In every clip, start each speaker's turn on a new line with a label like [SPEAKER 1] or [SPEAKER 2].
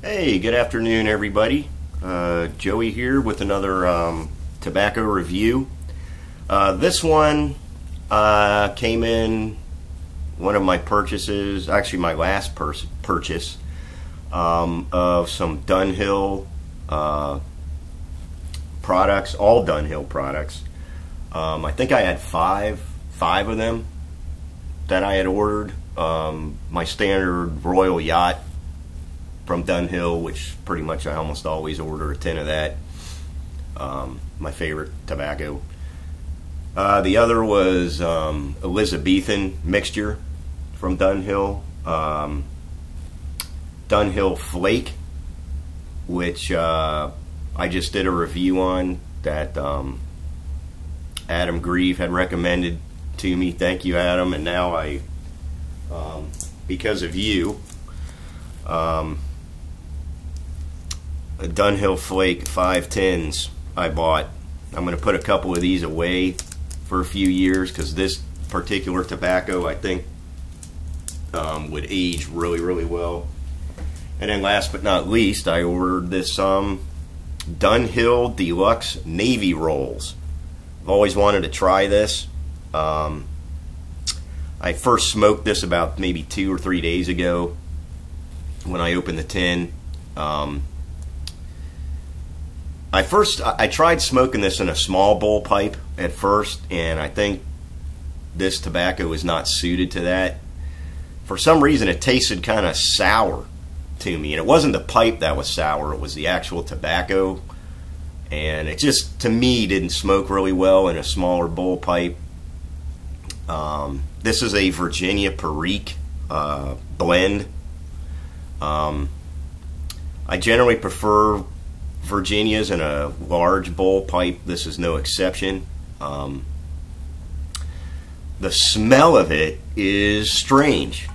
[SPEAKER 1] Hey, good afternoon, everybody. Joey here with another tobacco review. This one came in one of my purchases, actually my last purchase of some Dunhill products, all Dunhill products. I think I had five of them that I had ordered. My standard Royal Yacht from Dunhill, which pretty much I almost always order a tin of that. My favorite tobacco. The other was Elizabethan mixture from Dunhill. Dunhill Flake, which I just did a review on that Adam Grieve had recommended to me. Thank you, Adam. And now I, because of you, a Dunhill Flake 5 tins I bought. I'm going to put a couple of these away for a few years because this particular tobacco I think would age really well. And then last but not least, I ordered this Dunhill Deluxe Navy Rolls. I've always wanted to try this. I first smoked this about maybe 2 or 3 days ago when I opened the tin. I tried smoking this in a small bowl pipe at first, and I think this tobacco is not suited to that. For some reason it tasted kind of sour to me, and it wasn't the pipe that was sour, it was the actual tobacco, and it just, to me, didn't smoke really well in a smaller bowl pipe. This is a Virginia Perique blend. I generally prefer Virginias in a large bowl pipe. This is no exception. The smell of it is strange.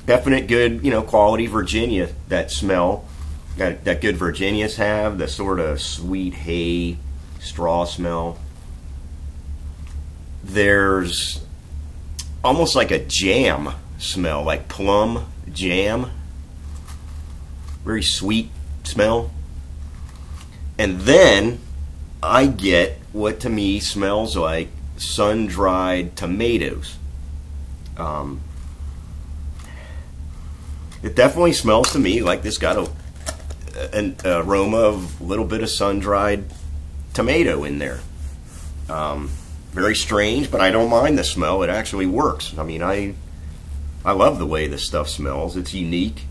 [SPEAKER 1] Definite good, quality Virginia, that smell that good Virginias have, the sort of sweet hay straw smell. There's almost like a jam smell, like plum jam. Very sweet smell. And then I get what to me smells like sun-dried tomatoes. It definitely smells to me like this got an aroma of a little bit of sun-dried tomato in there. Very strange, but I don't mind the smell. It actually works. I mean, I love the way this stuff smells. It's unique.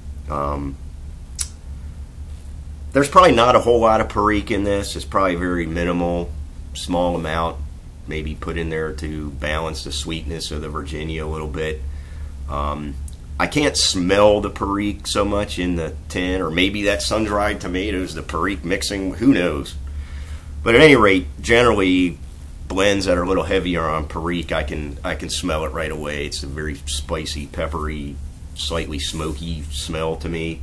[SPEAKER 1] There's probably not a whole lot of Perique in this. It's probably very minimal, small amount, maybe put in there to balance the sweetness of the Virginia a little bit. I can't smell the Perique so much in the tin, or maybe that sun-dried tomatoes, the Perique mixing, who knows. But at any rate, generally blends that are a little heavier on Perique, I can smell it right away. It's a very spicy, peppery, slightly smoky smell to me.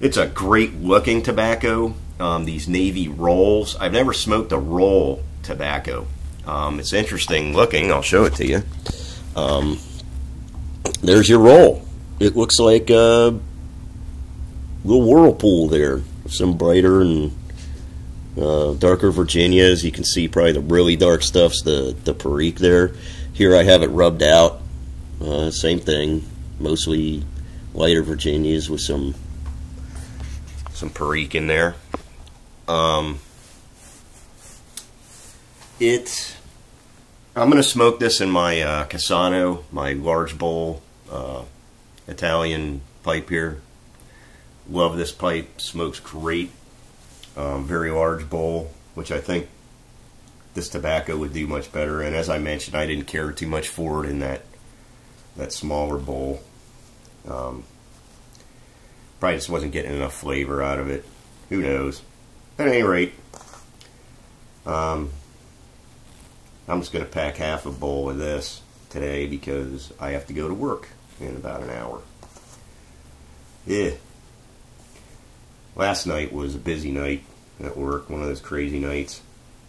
[SPEAKER 1] It's a great looking tobacco. These Navy Rolls. I've never smoked a roll tobacco. It's interesting looking. I'll show it to you. There's your roll. It looks like a little whirlpool there. Some brighter and darker Virginias. You can see probably the really dark stuff's the Perique there. Here I have it rubbed out. Same thing. Mostly lighter Virginias with some Perique in there. I'm going to smoke this in my Casano, my large bowl Italian pipe here. Love this pipe. Smokes great. Very large bowl, which I think this tobacco would do much better. And as I mentioned, I didn't care too much for it in that smaller bowl. Probably just wasn't getting enough flavor out of it. Who knows? At any rate, I'm just going to pack half a bowl of this today because I have to go to work in about an hour. Yeah. Last night was a busy night at work, one of those crazy nights.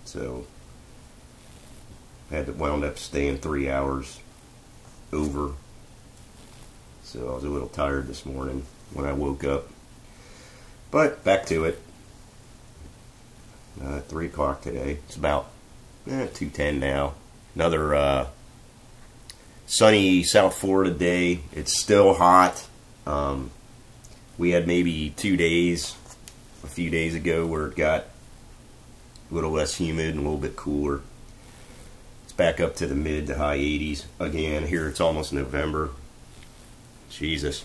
[SPEAKER 1] So I had to wound up staying 3 hours over. so I was a little tired this morning when I woke up. But back to it. 3 o'clock today. It's about 2:10 now. Another sunny South Florida day. It's still hot. We had maybe 2 days, a few days ago, where it got a little less humid and a little bit cooler. It's back up to the mid to high 80s again. Here it's almost November. Jesus.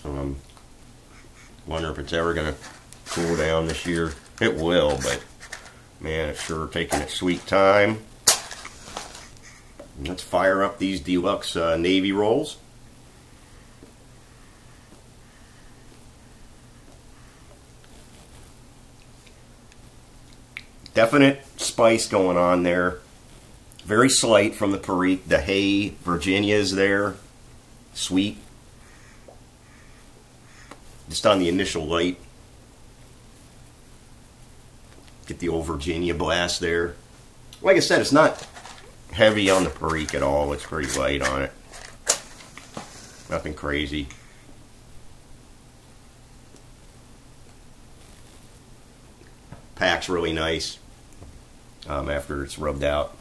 [SPEAKER 1] Wonder if it's ever going to cool down this year. It will, but man, it's sure taking its sweet time. Let's fire up these deluxe Navy Rolls. Definite spice going on there. Very slight from the Perique. The hay Virginia is there. Sweet. Just on the initial light. Get the old Virginia blast there. Like I said, it's not heavy on the Perique at all. It's pretty light on it. Nothing crazy. Packs really nice after it's rubbed out.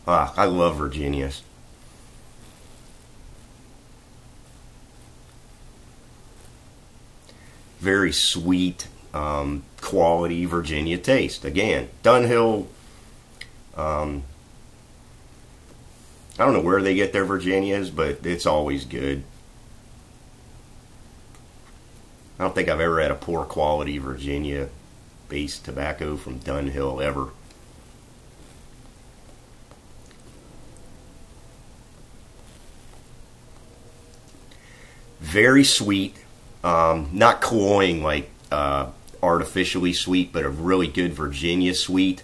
[SPEAKER 1] I love Virginias. Very sweet, quality Virginia taste. Again, Dunhill. I don't know where they get their Virginias, but it's always good. I don't think I've ever had a poor quality Virginia-based tobacco from Dunhill ever. Very sweet, not cloying like artificially sweet, but a really good Virginia sweet.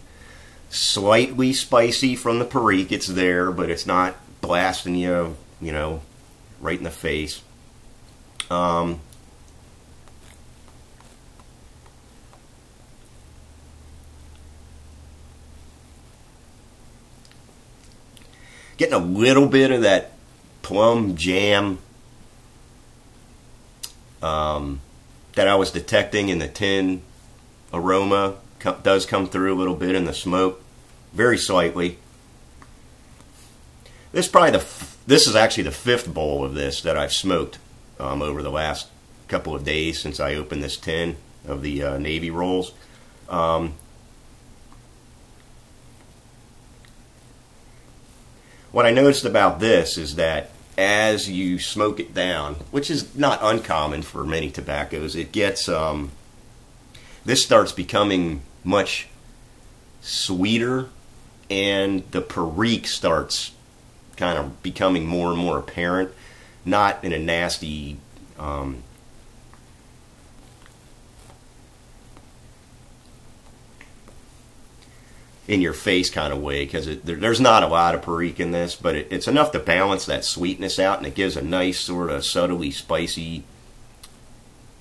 [SPEAKER 1] Slightly spicy from the Perique. It's there, but it's not blasting you, you know, right in the face. Getting a little bit of that plum jam that I was detecting in the tin aroma. Does come through a little bit in the smoke, very slightly. This is actually the 5th bowl of this that I've smoked over the last couple of days since I opened this tin of the Navy Rolls. What I noticed about this is that as you smoke it down, which is not uncommon for many tobaccos, it gets this starts becoming much sweeter, and the Perique starts kind of becoming more and more apparent, not in a nasty in your face kind of way, because there's not a lot of Perique in this, but it's enough to balance that sweetness out, and it gives a nice sort of subtly spicy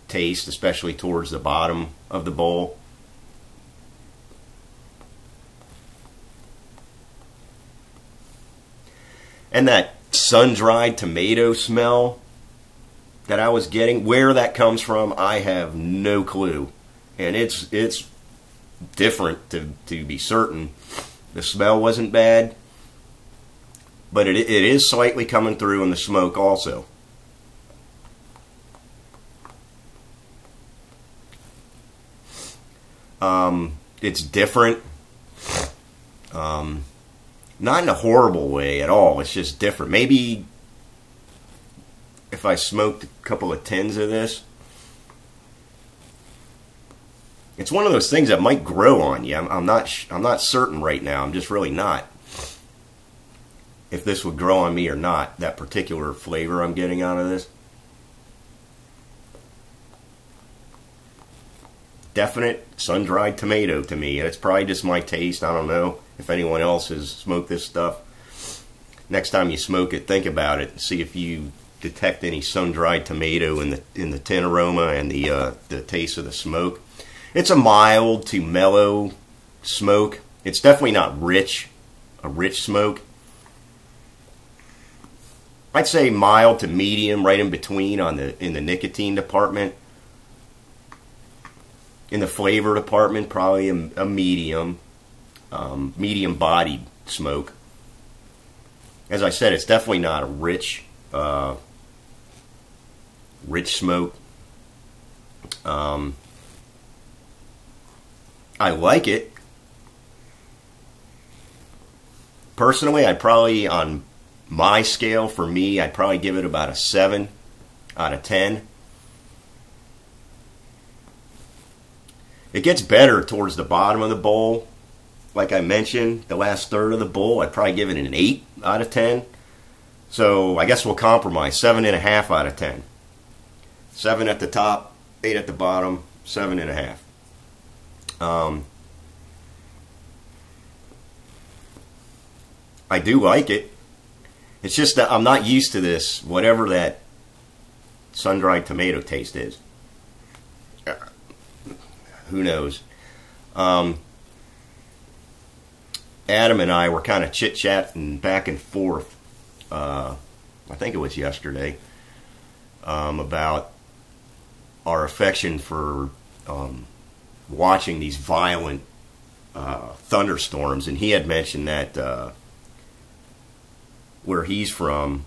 [SPEAKER 1] taste, especially towards the bottom of the bowl. And that sun-dried tomato smell that I was getting, where that comes from, I have no clue. And it's different, to be certain. The smell wasn't bad, but it is slightly coming through in the smoke also. It's different. Not in a horrible way at all. It's just different. Maybe if I smoked a couple of tins of this, it's one of those things that might grow on you. I'm not certain right now. I'm just really not. If this would grow on me or not, that particular flavor I'm getting out of this. Definite sun-dried tomato to me. It's probably just my taste. I don't know if anyone else has smoked this stuff. Next time you smoke it, think about it. See if you detect any sun-dried tomato in the tin aroma and the taste of the smoke. It's a mild to mellow smoke. It's definitely not a rich smoke. I'd say mild to medium, right in between in the nicotine department. In the flavor department, probably a medium, medium-bodied smoke. As I said, it's definitely not a rich smoke. I like it. Personally, I'd probably, on my scale, for me, I'd probably give it about a 7 out of 10. It gets better towards the bottom of the bowl. Like I mentioned, the last third of the bowl, I'd probably give it an 8 out of 10. So I guess we'll compromise. 7.5 out of 10. 7 at the top, 8 at the bottom, 7.5. I do like it. It's just that I'm not used to this, whatever that sun-dried tomato taste is. Who knows? Adam and I were kind of chit-chatting back and forth, I think it was yesterday, about our affection for watching these violent thunderstorms. And he had mentioned that where he's from,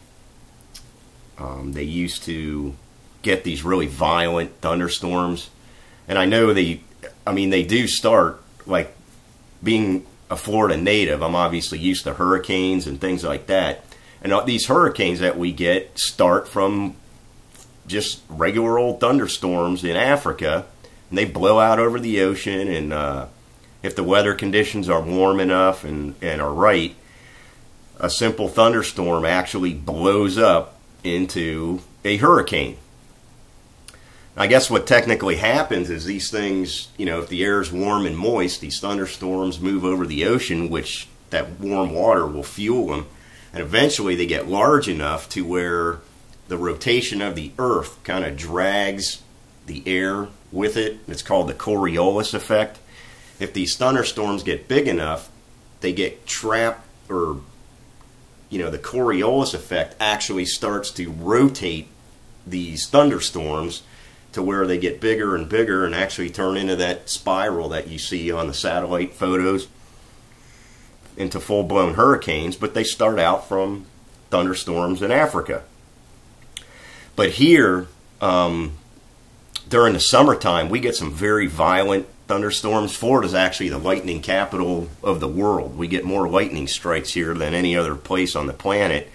[SPEAKER 1] they used to get these really violent thunderstorms. And I know they do start, like, being a Florida native, I'm obviously used to hurricanes and things like that. And these hurricanes that we get start from just regular old thunderstorms in Africa, and they blow out over the ocean. And if the weather conditions are warm enough and are right, a simple thunderstorm actually blows up into a hurricane. I guess what technically happens is these things, if the air is warm and moist, these thunderstorms move over the ocean, which that warm water will fuel them. And eventually they get large enough to where the rotation of the earth kind of drags the air with it. It's called the Coriolis effect. If these thunderstorms get big enough, they get trapped, or the Coriolis effect actually starts to rotate these thunderstorms to where they get bigger and bigger and actually turn into that spiral that you see on the satellite photos into full-blown hurricanes. But they start out from thunderstorms in Africa. But here, during the summertime, we get some very violent thunderstorms. Florida's actually the lightning capital of the world. We get more lightning strikes here than any other place on the planet.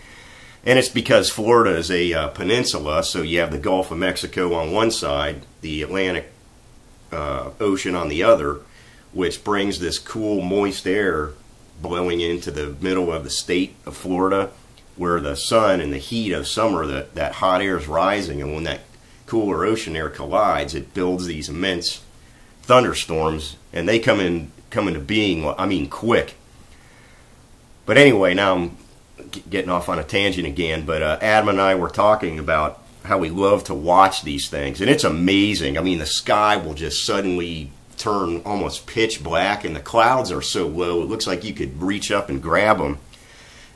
[SPEAKER 1] And it's because Florida is a peninsula, so you have the Gulf of Mexico on one side, the Atlantic Ocean on the other, which brings this cool, moist air blowing into the middle of the state of Florida, where the sun and the heat of summer, that hot air is rising, and when that cooler ocean air collides, it builds these immense thunderstorms, and they come into being, quick. But anyway, now I'm getting off on a tangent again, but Adam and I were talking about how we love to watch these things, and it's amazing. The sky will just suddenly turn almost pitch black, and the clouds are so low, it looks like you could reach up and grab them,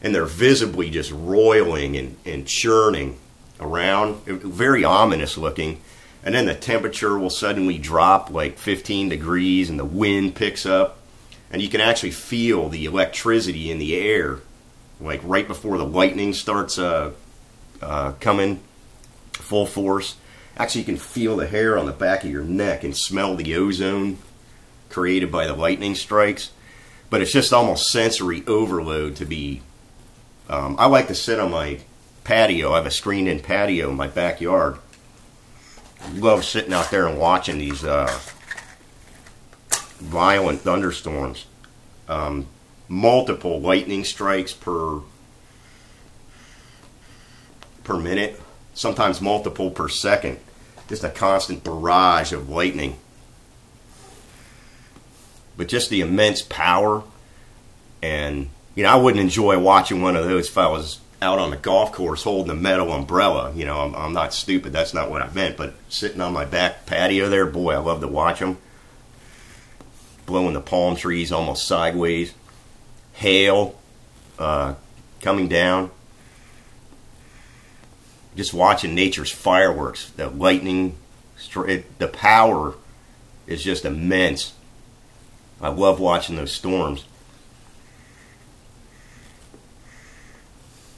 [SPEAKER 1] and they're visibly just roiling and churning around, very ominous looking. And then the temperature will suddenly drop like 15 degrees, and the wind picks up, and you can actually feel the electricity in the air, like right before the lightning starts coming full force. Actually, you can feel the hair on the back of your neck and smell the ozone created by the lightning strikes. But it's just almost sensory overload to be... I like to sit on my patio. I have a screened-in patio in my backyard. I love sitting out there and watching these violent thunderstorms. Multiple lightning strikes per minute, sometimes multiple per second. Just a constant barrage of lightning. But just the immense power, and I wouldn't enjoy watching one of those if I was out on the golf course holding a metal umbrella. You know, I'm not stupid. That's not what I meant. But sitting on my back patio there, boy, I love to watch them. Blowing the palm trees almost sideways. Hail coming down. Just watching nature's fireworks. The lightning, the power is just immense. I love watching those storms.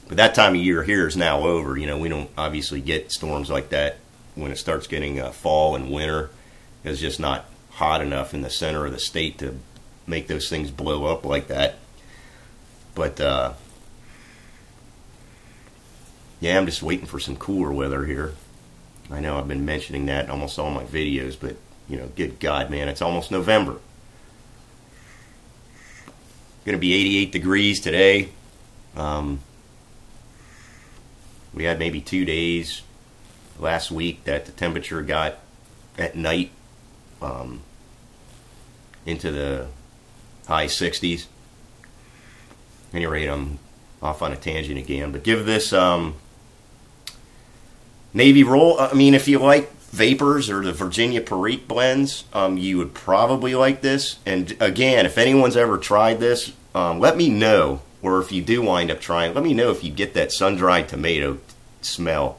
[SPEAKER 1] But that time of year here is now over. You know, we don't obviously get storms like that when it starts getting fall and winter. It's just not hot enough in the center of the state to make those things blow up like that. But yeah, I'm just waiting for some cooler weather here. I know I've been mentioning that in almost all my videos, but you know, good God, man, it's almost November. Going to be 88 degrees today. We had maybe 2 days last week that the temperature got at night into the high 60s. At any rate, I'm off on a tangent again. But give this Navy Roll, I mean, if you like Vapors or the Virginia Perique blends, you would probably like this. And again, if anyone's ever tried this, let me know. Or if you do wind up trying, let me know if you get that sun-dried tomato smell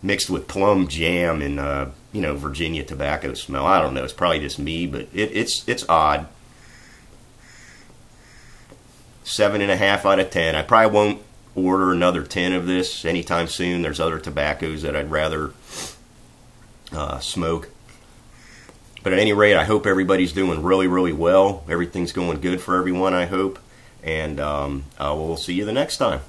[SPEAKER 1] mixed with plum jam and you know, Virginia tobacco smell. I don't know. It's probably just me, but it's odd. 7.5 out of 10. I probably won't order another 10 of this anytime soon. There's other tobaccos that I'd rather smoke. But at any rate, I hope everybody's doing really, really well. Everything's going good for everyone, I hope. And we'll see you the next time.